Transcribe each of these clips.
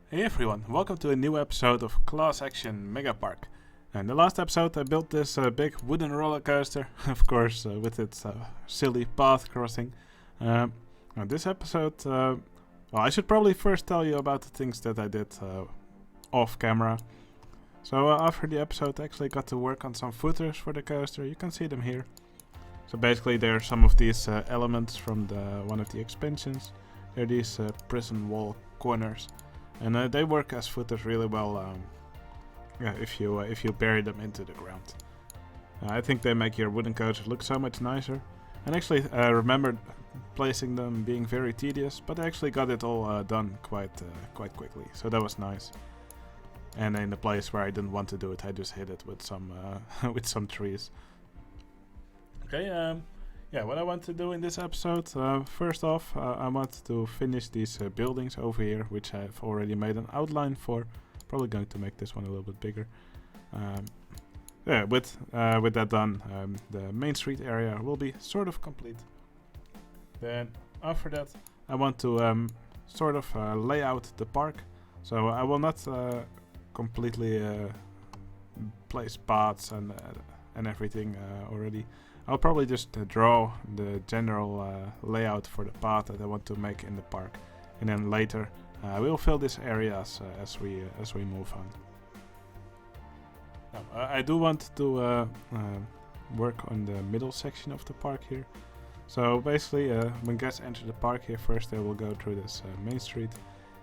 Hey everyone, welcome to a new episode of Class Action Megapark. In the last episode I built this big wooden roller coaster, of course with its silly path crossing. Now this episode, I should probably first tell you about the things that I did off camera. So after the episode I actually got to work on some footers for the coaster, you can see them here. So basically there are some of these elements from one of the expansions. They're these prison wall corners. And they work as footers really well if you bury them into the ground. I think they make your wooden coaster look so much nicer. And actually I remembered placing them being very tedious, but I actually got it all done quite quickly, so that was nice. And in the place where I didn't want to do it, I just hit it with some with some trees. Okay, what I want to do in this episode, first off, I want to finish these buildings over here, which I've already made an outline for. Probably going to make this one a little bit bigger. With that done, the main street area will be sort of complete. Then after that, I want to sort of lay out the park. So I will not completely place paths and everything already. I'll probably just draw the general layout for the path that I want to make in the park, and then later we'll fill these areas as we move on. Now, I do want to work on the middle section of the park here. So basically, when guests enter the park here, first they will go through this main street.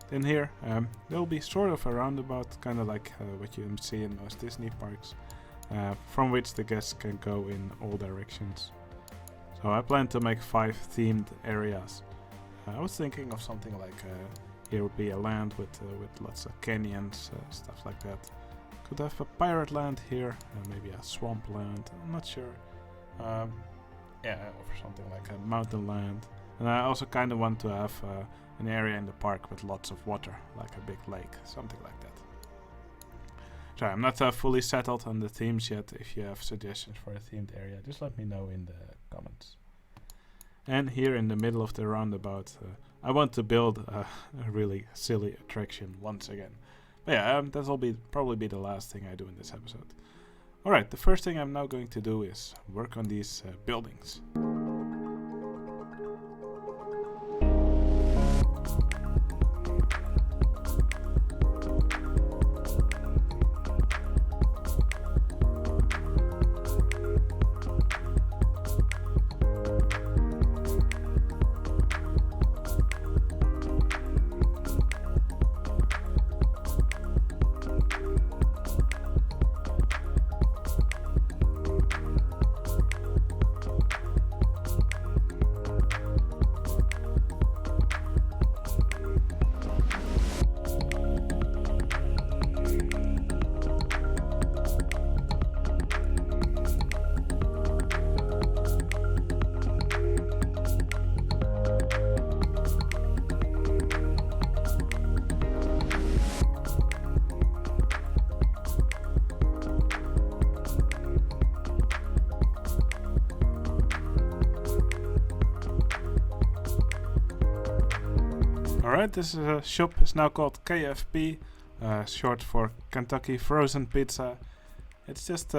Then here there will be sort of a roundabout, kind of like what you see in most Disney parks. From which the guests can go in all directions. So I plan to make 5 themed areas. I was thinking of something like here would be a land with lots of canyons, stuff like that. Could have a pirate land here, maybe a swamp land, I'm not sure. Or something like a mountain land. And I also kind of want to have an area in the park with lots of water, like a big lake, something like that. So I'm not fully settled on the themes yet. If you have suggestions for a themed area, just let me know in the comments. And here in the middle of the roundabout, I want to build a really silly attraction once again. But yeah, that'll probably be the last thing I do in this episode. Alright, the first thing I'm now going to do is work on these buildings. Alright, this shop is now called KFP, short for Kentucky Frozen Pizza. It's just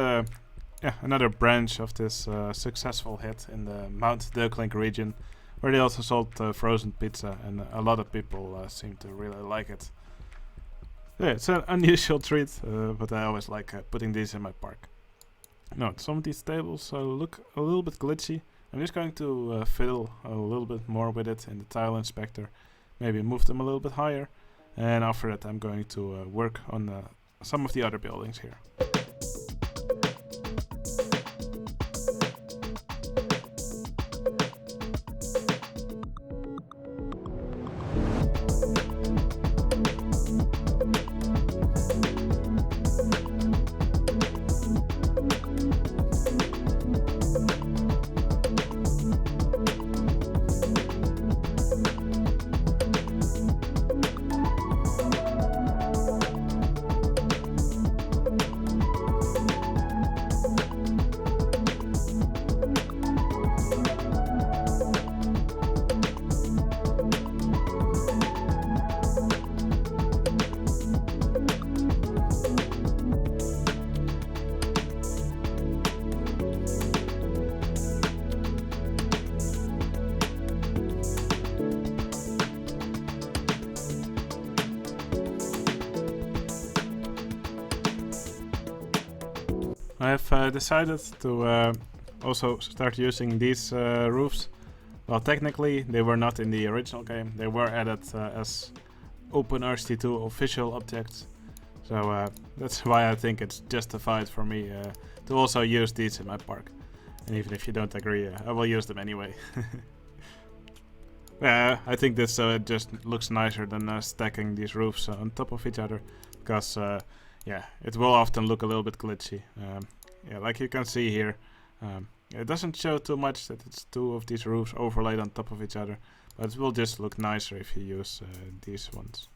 another branch of this successful hit in the Mount Duckling region, where they also sold frozen pizza, and a lot of people seem to really like it. Yeah, it's an unusual treat, but I always like putting these in my park. Now, some of these tables look a little bit glitchy. I'm just going to fiddle a little bit more with it in the tile inspector. Maybe move them a little bit higher, and after that I'm going to work on some of the other buildings here. I have decided to also start using these roofs. Well, technically they were not in the original game. They were added as OpenRCT2 official objects. So that's why I think it's justified for me to also use these in my park. And even if you don't agree, I will use them anyway. I think this just looks nicer than stacking these roofs on top of each other. Because, yeah, it will often look a little bit glitchy. Yeah, like you can see here. It doesn't show too much that it's two of these roofs overlaid on top of each other. But it will just look nicer if you use these ones.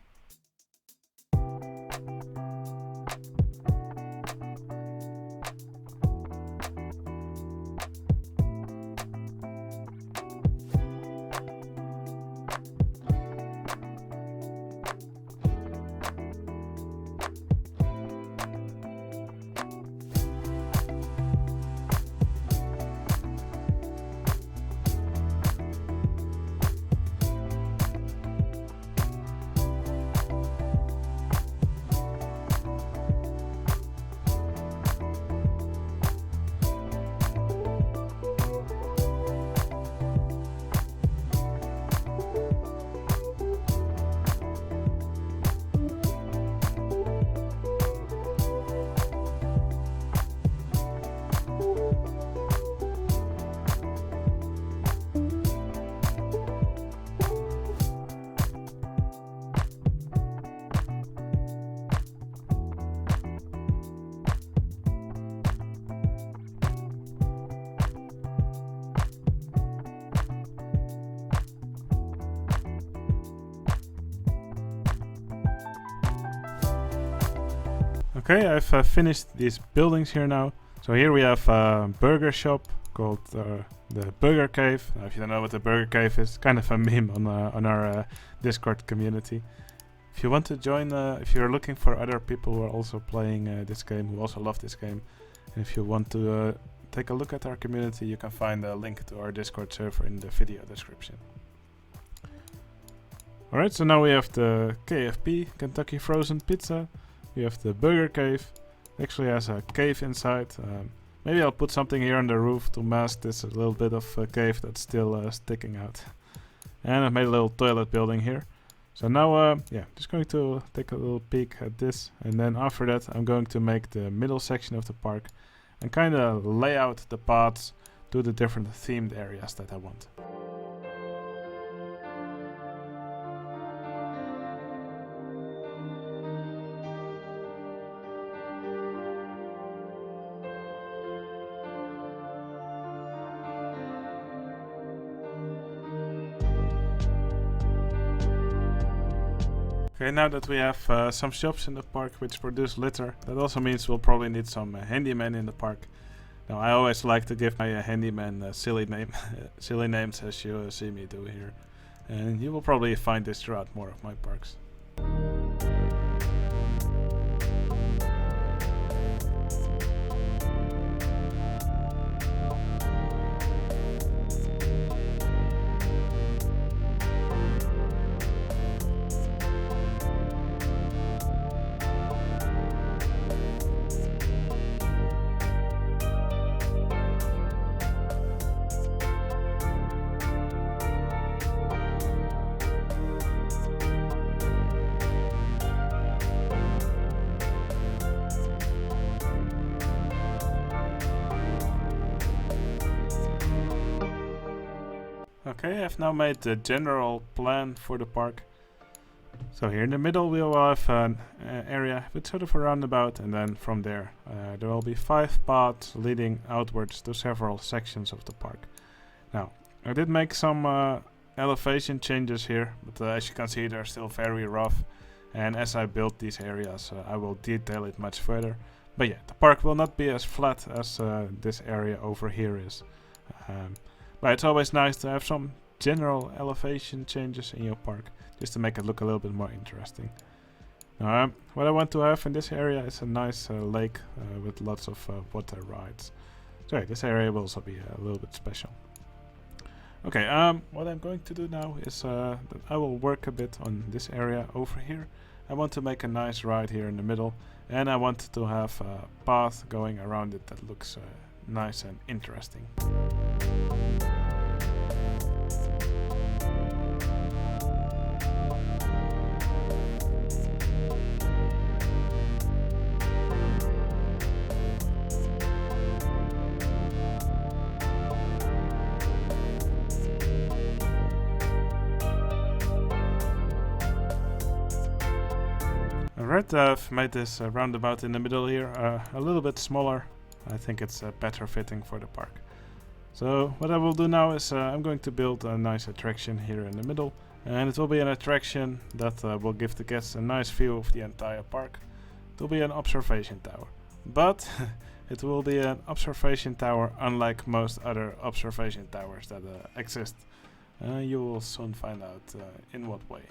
Okay, I've finished these buildings here now. So here we have a burger shop called the Burger Cave. If you don't know what the Burger Cave is, kind of a meme on our Discord community. If you want to join, if you're looking for other people who are also playing this game, who also love this game, and if you want to take a look at our community, you can find a link to our Discord server in the video description. Alright, so now we have the KFP, Kentucky Frozen Pizza. We have the Burger Cave. Actually has a cave inside. Maybe I'll put something here on the roof to mask this little bit of cave that's still sticking out. And I've made a little toilet building here. So now, yeah, just going to take a little peek at this. And then after that, I'm going to make the middle section of the park and kind of lay out the paths to the different themed areas that I want. Okay, now that we have some shops in the park which produce litter, that also means we'll probably need some handymen in the park. Now, I always like to give my handyman silly names as you see me do here. And you will probably find this throughout more of my parks. Okay, I've now made the general plan for the park. So here in the middle we will have an area with sort of a roundabout, and then from there there will be 5 paths leading outwards to several sections of the park. Now, I did make some elevation changes here, but as you can see they're still very rough, and as I build these areas I will detail it much further. But yeah, the park will not be as flat as this area over here is. But it's always nice to have some general elevation changes in your park, just to make it look a little bit more interesting. What I want to have in this area is a nice lake with lots of water rides. So yeah, this area will also be a little bit special. Okay, what I'm going to do now is that I will work a bit on this area over here, I want to make a nice ride here in the middle, and I want to have a path going around it that looks nice and interesting. Alright, I've made this roundabout in the middle here a little bit smaller. I think it's better fitting for the park. So what I will do now is I'm going to build a nice attraction here in the middle, and it will be an attraction that will give the guests a nice view of the entire park. It will be an observation tower, but it will be an observation tower unlike most other observation towers that exist. You will soon find out in what way.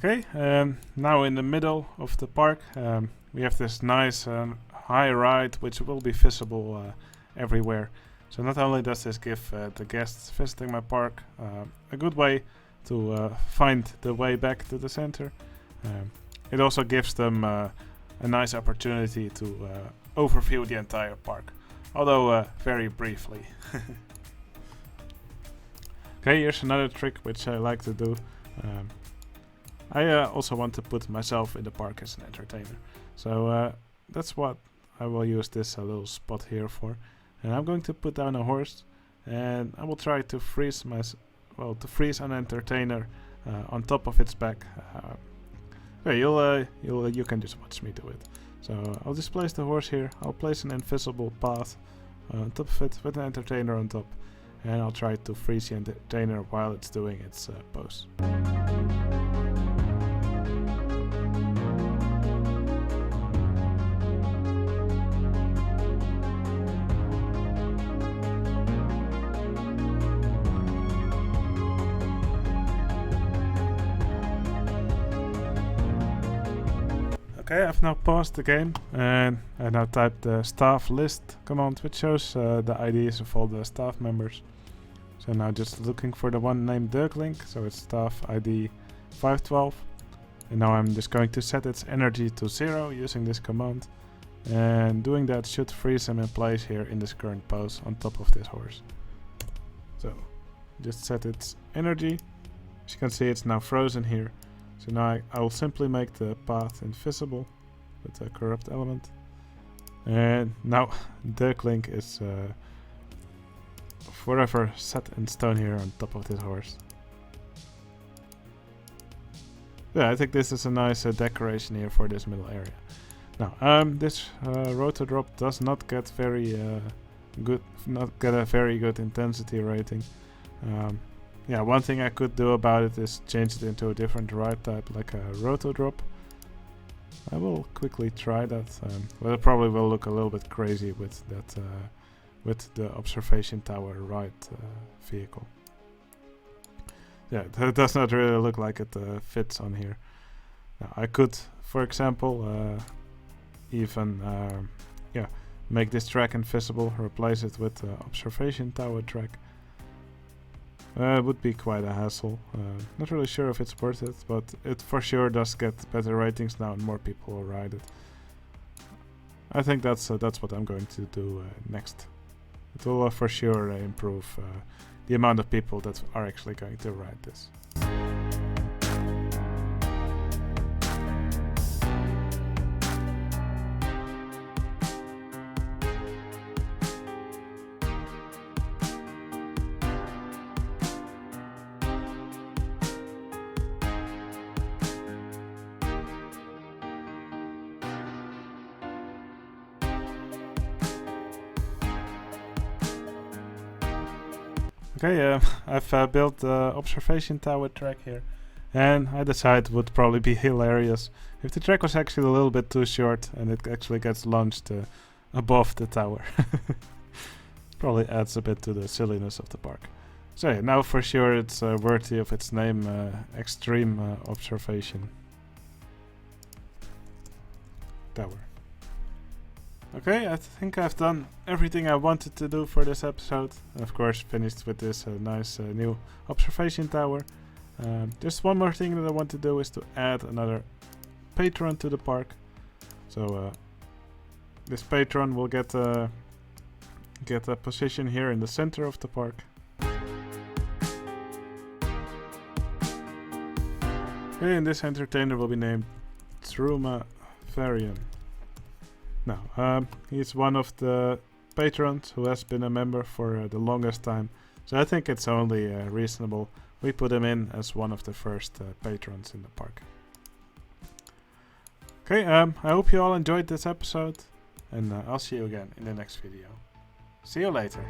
Okay, now in the middle of the park we have this nice high ride which will be visible everywhere. So not only does this give the guests visiting my park a good way to find the way back to the center, it also gives them a nice opportunity to overview the entire park, although very briefly. Okay, here's another trick which I like to do. I also want to put myself in the park as an entertainer, so that's what I will use this little spot here for. And I'm going to put down a horse, and I will try to freeze freeze an entertainer on top of its back. You can just watch me do it. So I'll just place the horse here. I'll place an invisible path on top of it with an entertainer on top, and I'll try to freeze the entertainer while it's doing its pose. Okay, I've now paused the game, and I now typed the staff list command, which shows the IDs of all the staff members. So now just looking for the one named Dirklink, so it's staff ID 512. And now I'm just going to set its energy to 0 using this command. And doing that should freeze him in place here in this current pose on top of this horse. So just set its energy. As you can see, it's now frozen here. So now I will simply make the path invisible with a corrupt element. And now Dirklink is forever set in stone here on top of this horse. Yeah, I think this is a nice decoration here for this middle area. Now, this rotor drop does not get a very good intensity rating. yeah, one thing I could do about it is change it into a different ride type, like a roto drop. I will quickly try that, but it probably will look a little bit crazy with that, with the observation tower ride vehicle. Yeah, that does not really look like it fits on here. Now, I could, for example, even yeah, make this track invisible, replace it with the observation tower track. It would be quite a hassle. Not really sure if it's worth it, but it for sure does get better ratings now and more people will ride it. I think that's what I'm going to do next. It will for sure improve the amount of people that are actually going to ride this. Okay, I've built the observation tower track here, and I decided it would probably be hilarious if the track was actually a little bit too short and it actually gets launched above the tower. Probably adds a bit to the silliness of the park. So yeah, now for sure it's worthy of its name, Extreme Observation Tower. Okay, I think I've done everything I wanted to do for this episode. Of course, finished with this nice new observation tower. Just one more thing that I want to do is to add another Patron to the park. So this Patron will get a position here in the center of the park. Okay, and this entertainer will be named Truma Varian. Now, he's one of the patrons who has been a member for the longest time, so I think it's only reasonable we put him in as one of the first patrons in the park. Okay, I hope you all enjoyed this episode, and I'll see you again in the next video. See you later.